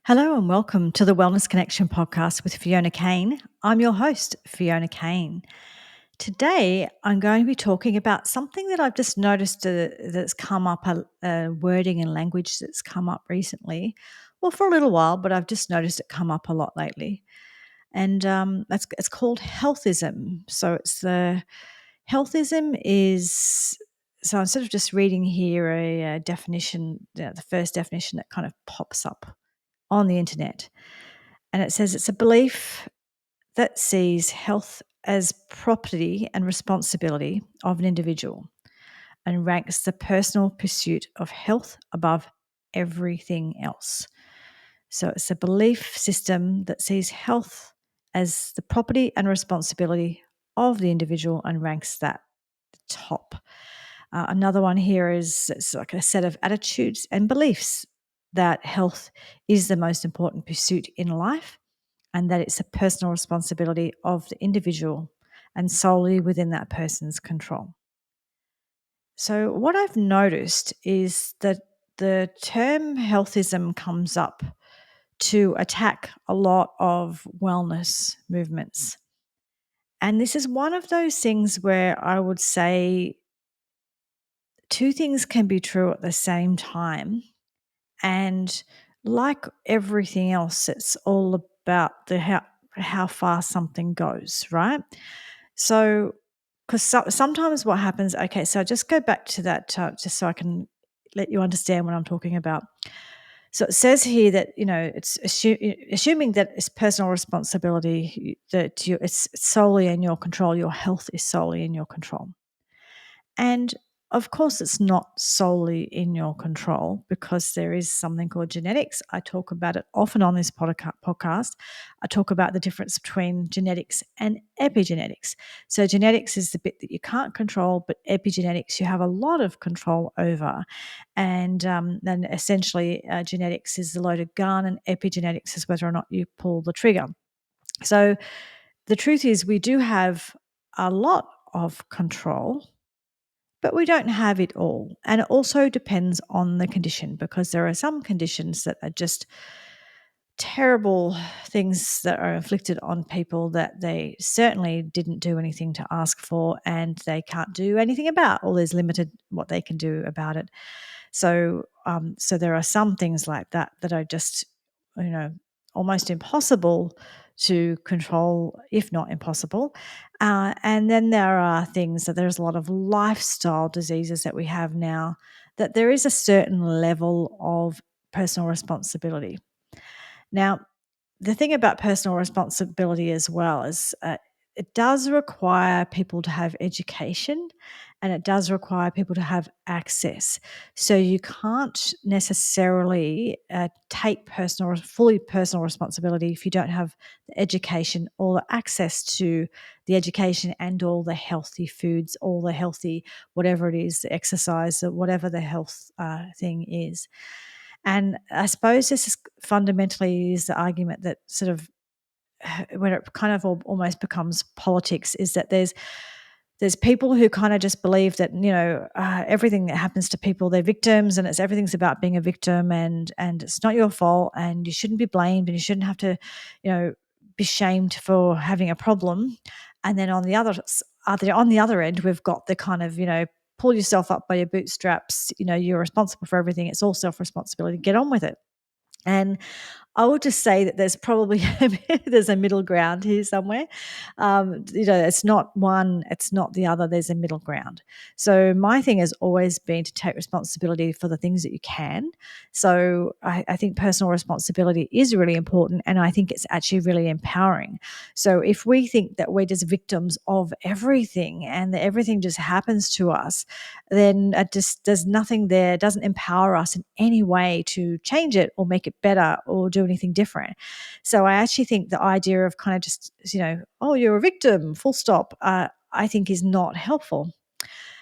Hello and welcome to the Wellness Connection podcast with Fiona Kane. I'm your host, Fiona Kane. Today, I'm going to be talking about something that I've just noticed that's come up, a wording and language that's come up recently, well, for a little while, but I've just noticed it come up a lot lately. And it's called healthism. So healthism is, so instead of just reading here a definition, the first definition that kind of pops up on the internet. And it says it's a belief that sees health as property and responsibility of an individual and ranks the personal pursuit of health above everything else. So it's a belief system that sees health as the property and responsibility of the individual and ranks that top. Another one here is it's like a set of attitudes and beliefs that health is the most important pursuit in life and that it's a personal responsibility of the individual and solely within that person's control. So, what I've noticed is that the term healthism comes up to attack a lot of wellness movements. And this is one of those things where I would say two things can be true at the same time. And like everything else, it's all about how far something goes, right? So, because sometimes what happens, okay, so just go back to that, just so I can let you understand what I'm talking about. So it says here that, it's assuming that it's personal responsibility, that it's solely in your control, your health is solely in your control. And of course, it's not solely in your control because there is something called genetics. I talk about it often on this podcast. I talk about the difference between genetics and epigenetics. So, genetics is the bit that you can't control, but epigenetics you have a lot of control over. And then essentially, genetics is the loaded gun, and epigenetics is whether or not you pull the trigger. So, the truth is, we do have a lot of control, but we don't have it all. And it also depends on the condition because there are some conditions that are just terrible things that are inflicted on people that they certainly didn't do anything to ask for and they can't do anything about, or there's limited what they can do about it. So, so there are some things like that that are just, almost impossible to control, if not impossible. And then there are things that there's a lot of lifestyle diseases that we have now that there is a certain level of personal responsibility. Now, the thing about personal responsibility as well is it does require people to have education and it does require people to have access. So you can't necessarily take fully personal responsibility if you don't have the education or the access to the education and all the healthy foods, all the healthy, whatever it is, the exercise, whatever the health thing is. And I suppose this is fundamentally is the argument that sort of when it kind of almost becomes politics is that there's people who kind of just believe that everything that happens to people they're victims and everything's about being a victim and it's not your fault and you shouldn't be blamed and you shouldn't have to be shamed for having a problem. And then on the other end we've got the kind of pull yourself up by your bootstraps, you're responsible for everything, it's all self-responsibility, get on with it. And I would just say that there's probably there's a middle ground here somewhere. It's not one, it's not the other. There's a middle ground. So my thing has always been to take responsibility for the things that you can. So I think personal responsibility is really important, and I think it's actually really empowering. So if we think that we're just victims of everything and that everything just happens to us, then there's nothing there. It doesn't empower us in any way to change it or make it better or do anything different. So I actually think the idea of kind of just, oh, you're a victim, full stop, I think is not helpful.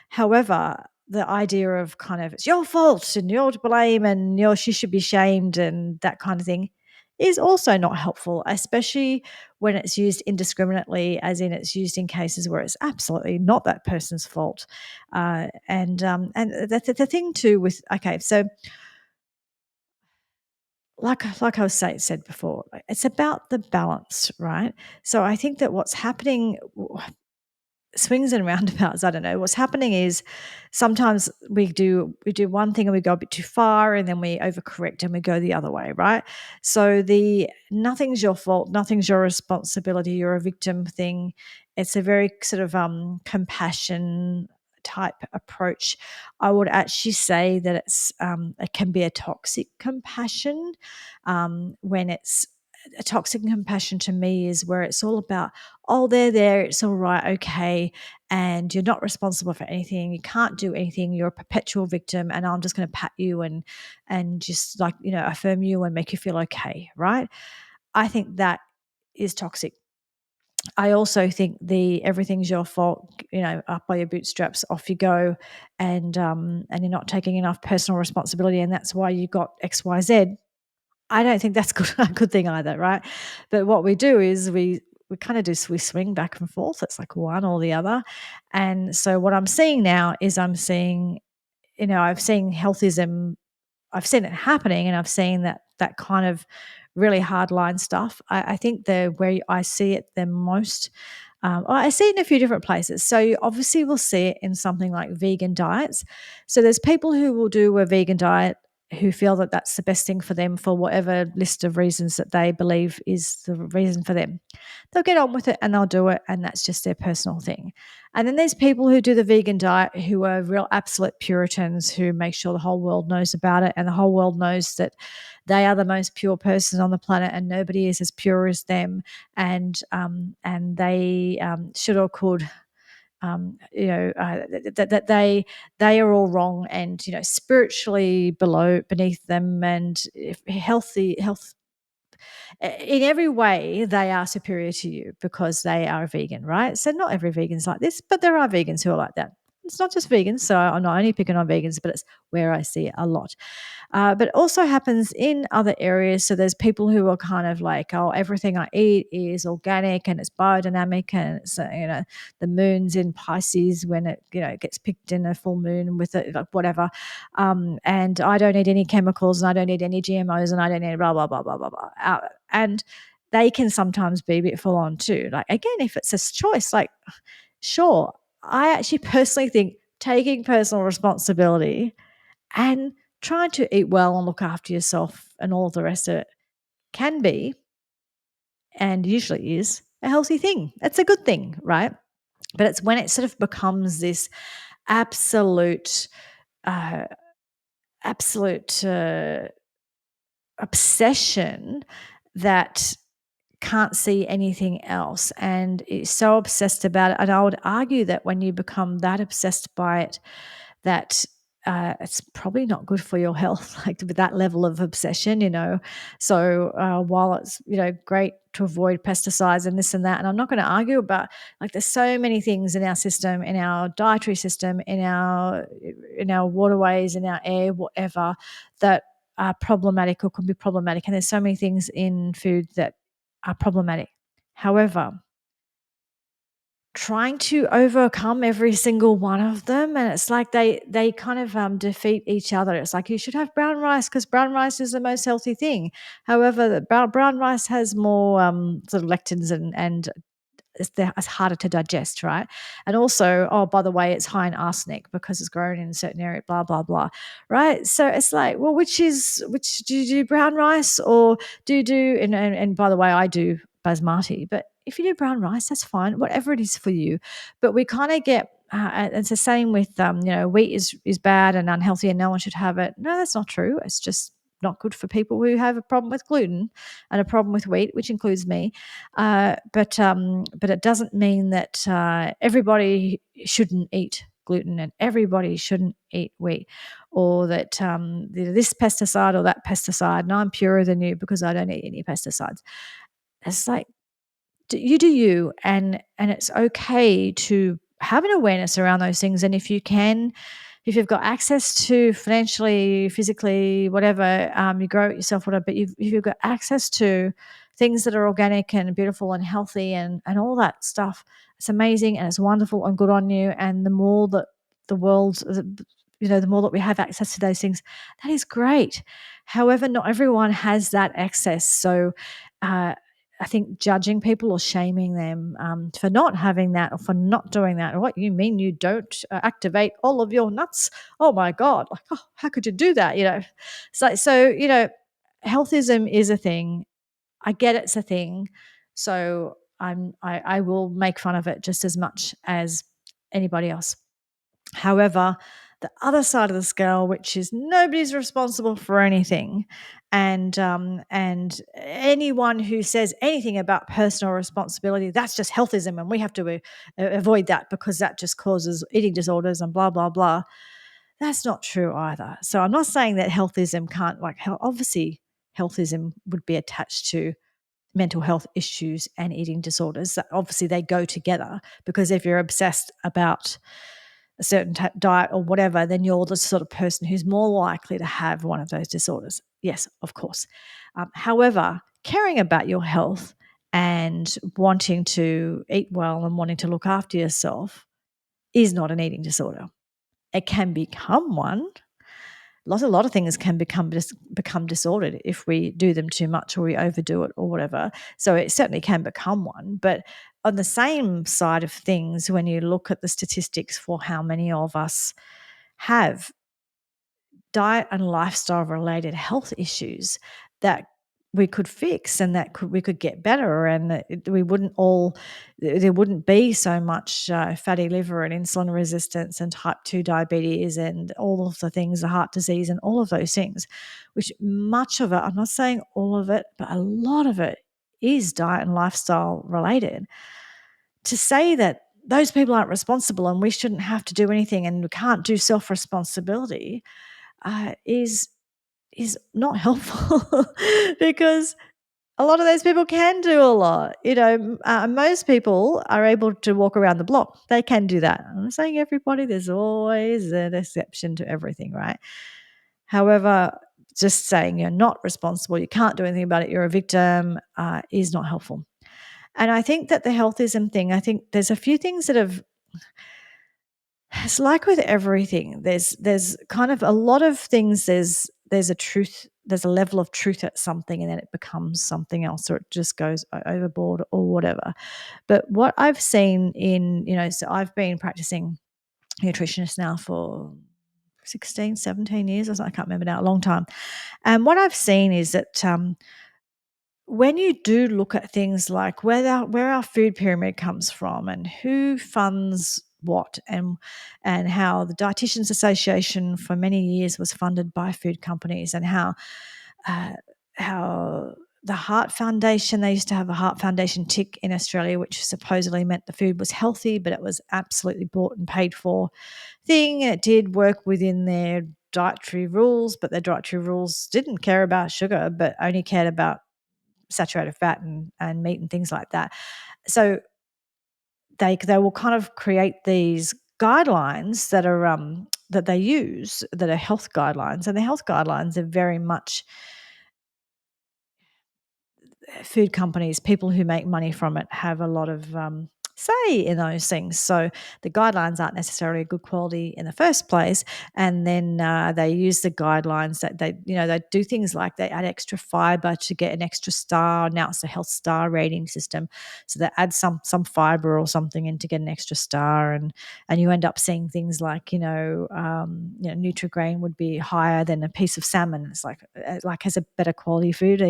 However, the idea of kind of it's your fault and you're to blame and she should be shamed and that kind of thing is also not helpful, especially when it's used indiscriminately, as in it's used in cases where it's absolutely not that person's fault. And the thing too with, okay, so like I said before, it's about the balance, right? So I think that what's happening, swings and roundabouts, I don't know. What's happening is sometimes we do one thing and we go a bit too far, and then we overcorrect and we go the other way, right? So the nothing's your fault, nothing's your responsibility, you're a victim thing. It's a very sort of compassion type approach. I would actually say that it can be a toxic compassion, when it's a toxic compassion to me is where it's all about, oh, they're there, it's all right, okay, and you're not responsible for anything, you can't do anything, you're a perpetual victim, and I'm just going to pat you and just, like, affirm you and make you feel okay, right? I think that is toxic. I also think the everything's your fault, up by your bootstraps, off you go, and you're not taking enough personal responsibility, and that's why you got XYZ. I don't think that's good, a good thing either, right? But what we do is we kind of do, we swing back and forth. It's like one or the other. And so what I'm seeing now is I'm seeing, I've seen healthism, I've seen it happening, and I've seen that kind of really hard line stuff. I think the where I see it the most, well, I see it in a few different places. So you obviously will see it in something like vegan diets. So there's people who will do a vegan diet who feel that that's the best thing for them for whatever list of reasons that they believe is the reason for them. They'll get on with it and they'll do it, and that's just their personal thing. And then there's people who do the vegan diet who are real absolute Puritans who make sure the whole world knows about it, and the whole world knows that they are the most pure person on the planet and nobody is as pure as them. And they should or could, that they are all wrong, and spiritually beneath them, and if health in every way they are superior to you because they are a vegan, right? So not every vegan's like this, but there are vegans who are like that. It's not just vegans, so I'm not only picking on vegans, but it's where I see it a lot. But it also happens in other areas. So there's people who are kind of like, oh, everything I eat is organic and it's biodynamic, and it's, the moon's in Pisces when it gets picked in a full moon with it, like whatever. And I don't need any chemicals, and I don't need any GMOs, and I don't need blah blah blah blah blah blah. And they can sometimes be a bit full on too. Like, again, if it's a choice, like, sure, I actually personally think taking personal responsibility and trying to eat well and look after yourself and all of the rest of it can be, and usually is, a healthy thing. It's a good thing, right? But it's when it sort of becomes this absolute, uh, absolute obsession that can't see anything else and is so obsessed about it. And I would argue that when you become that obsessed by it, that it's probably not good for your health, like with that level of obsession. So while it's great to avoid pesticides and this and that, and I'm not going to argue about, like, there's so many things in our system, in our dietary system, in our waterways, in our air, whatever, that are problematic or could be problematic, and there's so many things in food that are problematic. However, trying to overcome every single one of them, and it's like they kind of defeat each other. It's like you should have brown rice because brown rice is the most healthy thing. However, the brown rice has more sort of lectins, and it's harder to digest, right? And also, oh, by the way, it's high in arsenic because it's grown in a certain area, blah, blah, blah, right? So it's like, well, which do you do, brown rice, or do you do, and by the way, I do basmati, but if you do brown rice, that's fine, whatever it is for you. But we kind of get, it's the same with, wheat is bad and unhealthy and no one should have it. No, that's not true. It's just not good for people who have a problem with gluten and a problem with wheat, which includes me. But it doesn't mean that everybody shouldn't eat gluten and everybody shouldn't eat wheat, or that this pesticide or that pesticide, and I'm purer than you because I don't eat any pesticides. It's like, you do you, and it's okay to have an awareness around those things. And if you can, if you've got access to financially, physically, whatever, you grow it yourself, whatever, but if you've got access to things that are organic and beautiful and healthy and all that stuff, it's amazing and it's wonderful and good on you. And the more that the world, the more that we have access to those things, that is great. However, not everyone has that access. So I think judging people or shaming them for not having that or for not doing that, or what you mean you don't activate all of your nuts? Oh my God, like, oh, how could you do that? So healthism is a thing. I get it's a thing. So I will make fun of it just as much as anybody else. However, the other side of the scale, which is nobody's responsible for anything, and anyone who says anything about personal responsibility, that's just healthism, and we have to avoid that because that just causes eating disorders and blah blah blah. That's not true either. So I'm not saying that healthism can't obviously healthism would be attached to mental health issues and eating disorders. Obviously, they go together because if you're obsessed about a certain diet or whatever, then you're the sort of person who's more likely to have one of those disorders. Yes, of course. However, caring about your health and wanting to eat well and wanting to look after yourself is not an eating disorder. It can become one. A lot of things can become disordered if we do them too much or we overdo it or whatever. So it certainly can become one. But on the same side of things, when you look at the statistics for how many of us have diet and lifestyle related health issues that we could fix and that we could get better, and we wouldn't there wouldn't be so much fatty liver and insulin resistance and type 2 diabetes and all of the things, the heart disease and all of those things, which much of it, I'm not saying all of it, but a lot of it is diet and lifestyle related. To say that those people aren't responsible and we shouldn't have to do anything and we can't do self-responsibility is not helpful because a lot of those people can do a lot. Most people are able to walk around the block. They can do that. I'm not saying everybody. There's always an exception to everything, right? However, just saying you're not responsible, you can't do anything about it, you're a victim, is not helpful. And I think that the healthism thing, I think there's a few things that have it's like with everything. There's kind of a lot of things. There's a truth. There's a level of truth at something, and then it becomes something else, or it just goes overboard, or whatever. But what I've seen so I've been practicing nutritionist now for 16, 17 years or something. I can't remember now. A long time. And what I've seen is that when you do look at things like where our food pyramid comes from and who funds what, and how the Dietitians Association for many years was funded by food companies, and uh, how the Heart Foundation, they used to have a Heart Foundation tick in Australia, which supposedly meant the food was healthy, but it was absolutely bought and paid for thing. It did work within their dietary rules, but their dietary rules didn't care about sugar, but only cared about saturated fat and meat and things like that. So they will kind of create these guidelines that are that they use that are health guidelines, and the health guidelines are very much food companies, people who make money from it, have a lot of say in those things. So the guidelines aren't necessarily good quality in the first place, and then they use the guidelines that they do things like they add extra fiber to get an extra star. Now it's a health star rating system, so they add some fiber or something in to get an extra star, and you end up seeing things like Nutrigrain would be higher than a piece of salmon. It's like has a better quality food.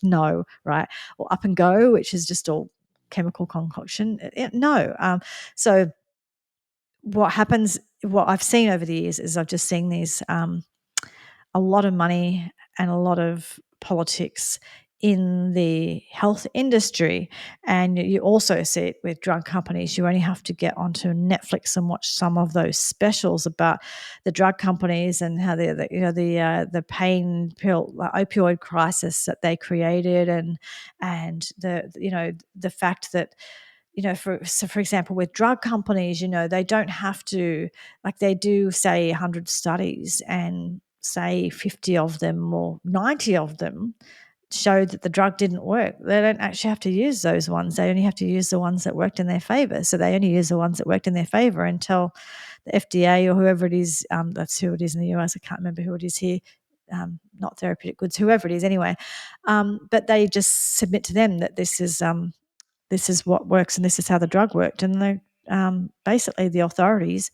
No, right? Or Up and Go, which is just all chemical concoction. No. So what I've seen over the years is I've just seen these a lot of money and a lot of politics in the health industry, and you also see it with drug companies. You only have to get onto Netflix and watch some of those specials about the drug companies and how the pain pill opioid crisis that they created, and the fact that for example, with drug companies, they don't have to, like, they do say 100 studies and say 50 of them or 90 of them showed that the drug didn't work. They don't actually have to use those ones. They only have to use the ones that worked in their favor. So they only use the ones that worked in their favor until the FDA or whoever it is, that's who it is in the US. I can't remember who it is here. Not therapeutic goods, whoever it is anyway. But they just submit to them that this is what works and this is how the drug worked. And basically the authorities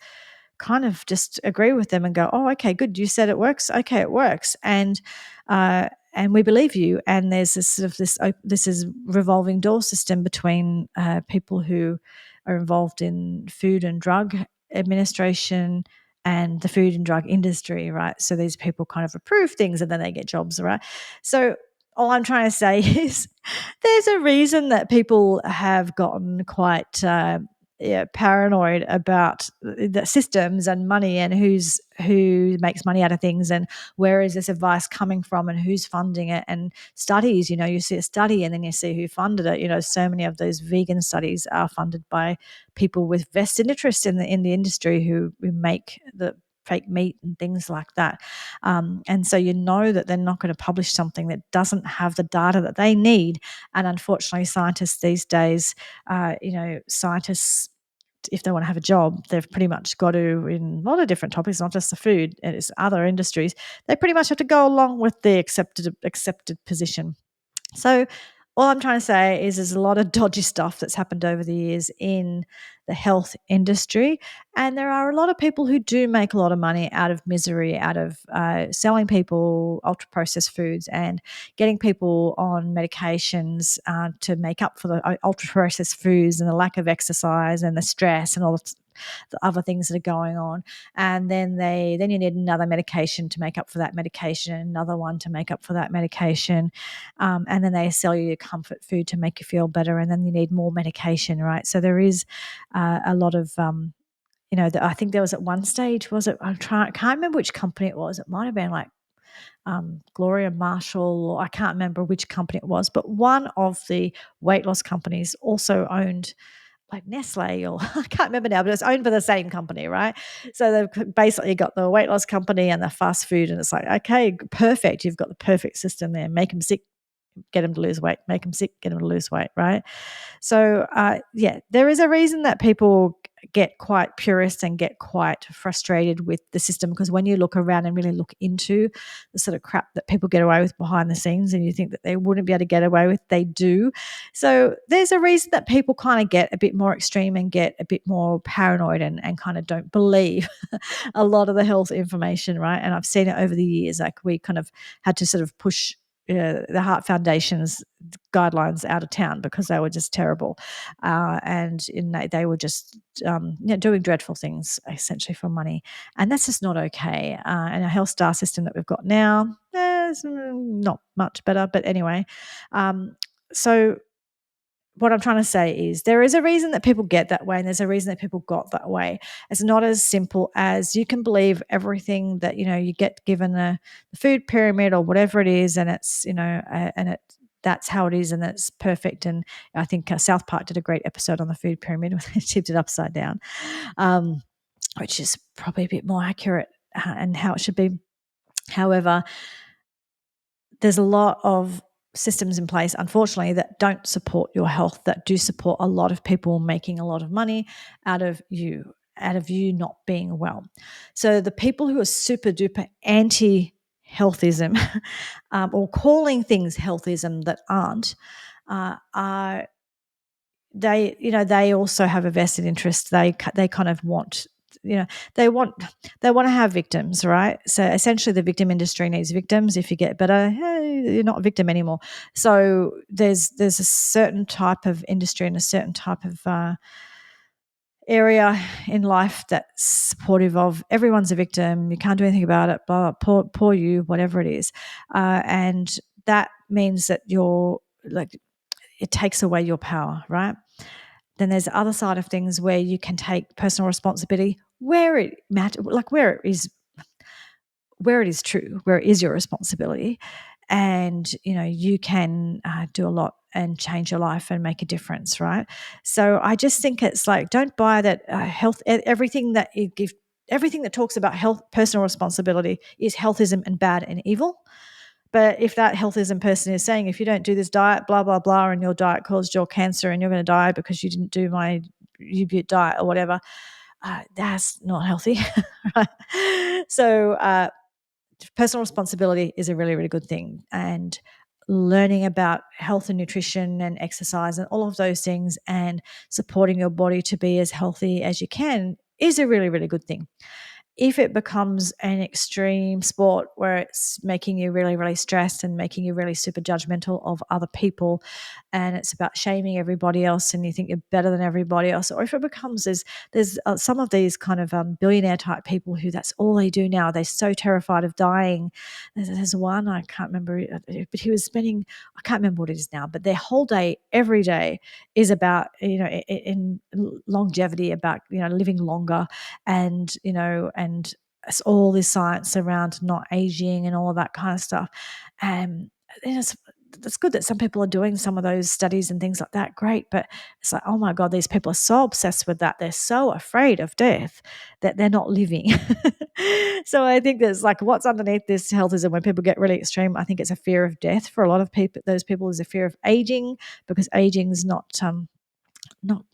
kind of just agree with them and go, oh, okay, good. You said it works. Okay, it works. And we believe you. And there's this sort of this is revolving door system between people who are involved in food and drug administration and the food and drug industry, right? So these people kind of approve things and then they get jobs, right? So all I'm trying to say is there's a reason that people have gotten quite paranoid about the systems and money and who makes money out of things and where is this advice coming from and who's funding it, and studies, you see a study and then you see who funded it. So many of those vegan studies are funded by people with vested interest in the industry who make the fake meat and things like that. And so that they're not going to publish something that doesn't have the data that they need. And unfortunately, scientists these days, scientists, if they want to have a job, they've pretty much got to, in a lot of different topics, not just the food, it's other industries, they pretty much have to go along with the accepted position. So all I'm trying to say is there's a lot of dodgy stuff that's happened over the years in the health industry. And there are a lot of people who do make a lot of money out of misery, out of selling people ultra-processed foods and getting people on medications to make up for the ultra-processed foods and the lack of exercise and the stress and all the other things that are going on. And then you need another medication to make up for that medication, another one to make up for that medication. And then they sell you your comfort food to make you feel better. And then you need more medication, right? So there is a lot of, I think there was at one stage, I can't remember which company it was. It might have been like Gloria Marshall, or I can't remember which company it was, but one of the weight loss companies also owned like Nestle, or I can't remember now, but it's owned by the same company, right? So they've basically got the weight loss company and the fast food, and it's like, okay, perfect. You've got the perfect system there. Make them sick, get them to lose weight. Make them sick, get them to lose weight, right? So, there is a reason that people get quite purist and get quite frustrated with the system, because when you look around and really look into the sort of crap that people get away with behind the scenes and you think that they wouldn't be able to get away with, they do. So there's a reason that people kind of get a bit more extreme and get a bit more paranoid and kind of don't believe a lot of the health information, right? And I've seen it over the years. Like we kind of had to sort of push the Heart Foundation's guidelines out of town because they were just terrible, and they were just doing dreadful things essentially for money, and that's just not okay. And a health star system that we've got now is not much better, but anyway. So what I'm trying to say is there is a reason that people get that way, and there's a reason that people got that way. It's not as simple as you can believe everything that you get given the food pyramid or whatever it is, and it's that's how it is and it's perfect. And I think South Park did a great episode on the food pyramid when they tipped it upside down, which is probably a bit more accurate and how it should be. However, there's a lot of systems in place, unfortunately, that don't support your health, that do support a lot of people making a lot of money out of you not being well. So the people who are super duper anti-healthism or calling things healthism that aren't, are they also have a vested interest. They kind of want they want to have victims, right? So essentially the victim industry needs victims. If you get better, hey, you're not a victim anymore. So there's a certain type of industry and a certain type of area in life that's supportive of everyone's a victim, you can't do anything about it, blah, blah, poor you, whatever it is. And that means that you're like, it takes away your power, right? Then there's the other side of things where you can take personal responsibility where it matters, like where it is true, where it is your responsibility, and you can do a lot and change your life and make a difference, right? So I just think it's like, don't buy that health, everything that talks about health, personal responsibility is healthism and bad and evil. But if that healthism person is saying, if you don't do this diet, blah, blah, blah, and your diet caused your cancer and you're going to die because you didn't do my U-Butte diet or whatever, that's not healthy. Right? So personal responsibility is a really, really good thing. And learning about health and nutrition and exercise and all of those things and supporting your body to be as healthy as you can is a really, really good thing. If it becomes an extreme sport where it's making you really, really stressed and making you really super judgmental of other people, and it's about shaming everybody else and you think you're better than everybody else, or if it becomes there's some of these kind of billionaire type people who that's all they do now. They're so terrified of dying. There's one, I can't remember, but he was spending, I can't remember what it is now, but their whole day, every day is about, in longevity, about, living longer, and and it's all this science around not aging and all of that kind of stuff. And it's good that some people are doing some of those studies and things like that. Great, but it's like, oh my god, these people are so obsessed with that. They're so afraid of death that they're not living. So I think there's like what's underneath this health is, and when people get really extreme, I think it's a fear of death for a lot of people. Those people is a fear of aging, because aging is not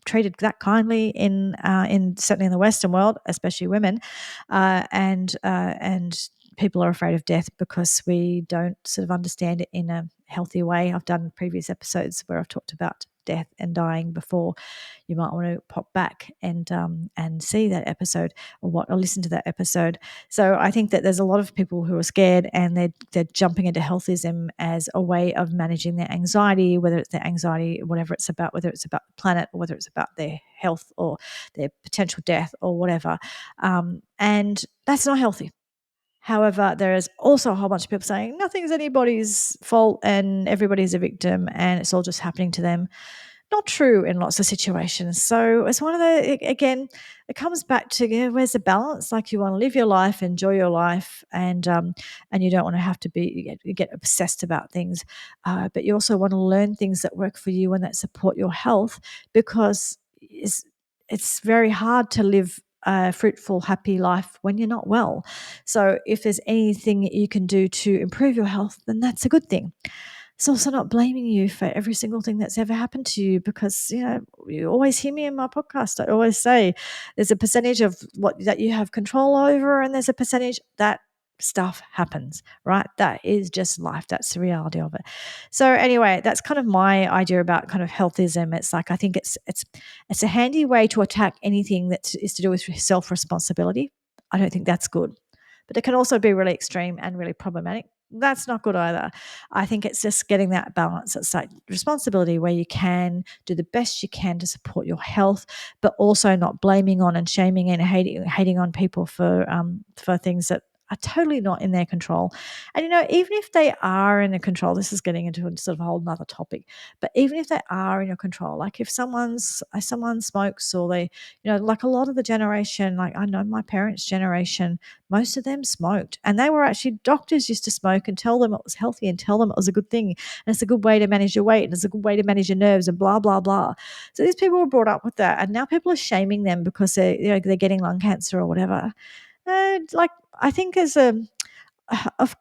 treated that kindly in certainly in the Western world, especially women, and people are afraid of death because we don't sort of understand it in a healthy way. I've done previous episodes where I've talked about death and dying before. You might want to pop back and see that episode, or listen to that episode. So I think that there's a lot of people who are scared, and they're jumping into healthism as a way of managing their anxiety, whether it's their anxiety, whatever it's about, whether it's about the planet or whether it's about their health or their potential death or whatever. And that's not healthy. However, there is also a whole bunch of people saying nothing's anybody's fault and everybody's a victim and it's all just happening to them. Not true in lots of situations. So it's one of the, again, it comes back to, where's the balance? Like, you want to live your life, enjoy your life, and you don't want to have to get obsessed about things, but you also want to learn things that work for you and that support your health, because it's very hard to live a fruitful, happy life when you're not well. So if there's anything that you can do to improve your health, then that's a good thing. It's also not blaming you for every single thing that's ever happened to you, because you always hear me in my podcast. I always say there's a percentage of what that you have control over, and there's a percentage that stuff happens, right? That is just life. That's the reality of it. So anyway, that's kind of my idea about kind of healthism. It's like, I think it's a handy way to attack anything that is to do with self responsibility. I don't think that's good, but it can also be really extreme and really problematic. That's not good either. I think it's just getting that balance. It's like responsibility where you can do the best you can to support your health, but also not blaming on and shaming and hating on people for things that are totally not in their control. And even if they are in the control, this is getting into a sort of a whole nother topic. But even if they are in your control, like if someone smokes, or they, like a lot of the generation, like I know my parents' generation, most of them smoked, and they were actually, doctors used to smoke and tell them it was healthy and tell them it was a good thing, and it's a good way to manage your weight and it's a good way to manage your nerves and blah blah blah. So these people were brought up with that, and now people are shaming them because they're getting lung cancer or whatever. Like, I think as a of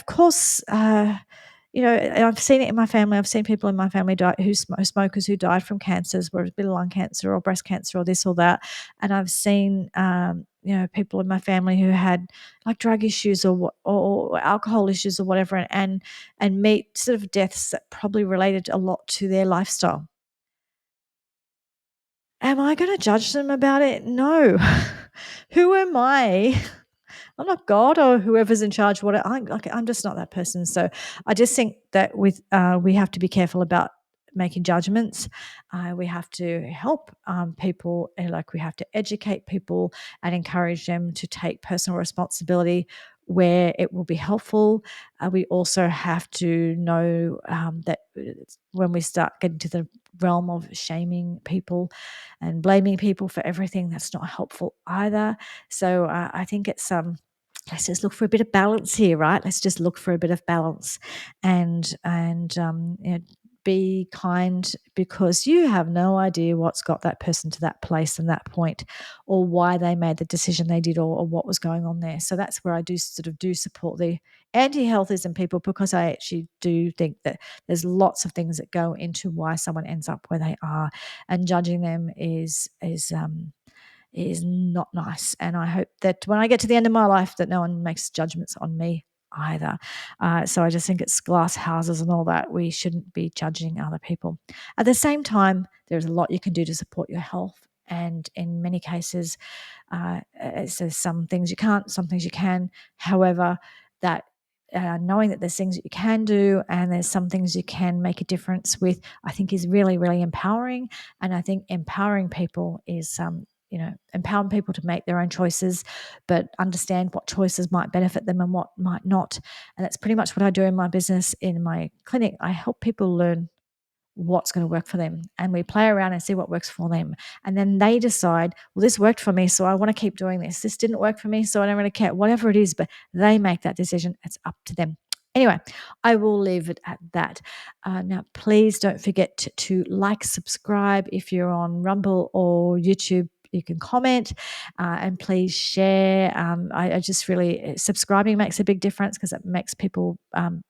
course, I've seen it in my family. I've seen people in my family die who smokers who died from cancers, whether it's been lung cancer or breast cancer or this or that. And I've seen, people in my family who had like drug issues or alcohol issues or whatever, and meet sort of deaths that probably related a lot to their lifestyle. Am I going to judge them about it? No. Who am I? I'm not God or whoever's in charge. I'm just not that person. So I just think that we have to be careful about making judgments. We have to help people, and like we have to educate people and encourage them to take personal responsibility where it will be helpful. We also have to know that when we start getting to the realm of shaming people and blaming people for everything, that's not helpful either. So I think it's let's just look for a bit of balance here, right? Let's just look for a bit of balance, and be kind, because you have no idea what's got that person to that place and that point, or why they made the decision they did, or what was going on there. So that's where I do support the anti-healthism people, because I actually do think that there's lots of things that go into why someone ends up where they are, and judging them is not nice. And I hope that when I get to the end of my life that no one makes judgments on me either. So I just think it's glass houses and all that. We shouldn't be judging other people. At the same time, there's a lot you can do to support your health. And in many cases, so some things you can't, some things you can. However, that knowing that there's things that you can do and there's some things you can make a difference with, I think is really, really empowering. And I think empowering people is empowering people to make their own choices, but understand what choices might benefit them and what might not. And that's pretty much what I do in my business. In my clinic, I help people learn what's going to work for them, and we play around and see what works for them, and then they decide, well, this worked for me, so I want to keep doing this didn't work for me, so I don't really care, whatever it is, but they make that decision. It's up to them. Anyway, I will leave it at that. Now, please don't forget to like, subscribe. If you're on Rumble or YouTube, you can comment, and please share. I just really, subscribing makes a big difference, because it makes people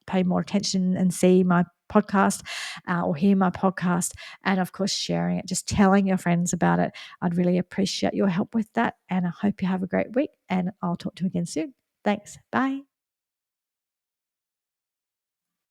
pay more attention and see my podcast, or hear my podcast. And of course, sharing it, just telling your friends about it. I'd really appreciate your help with that. And I hope you have a great week, and I'll talk to you again soon. Thanks. Bye.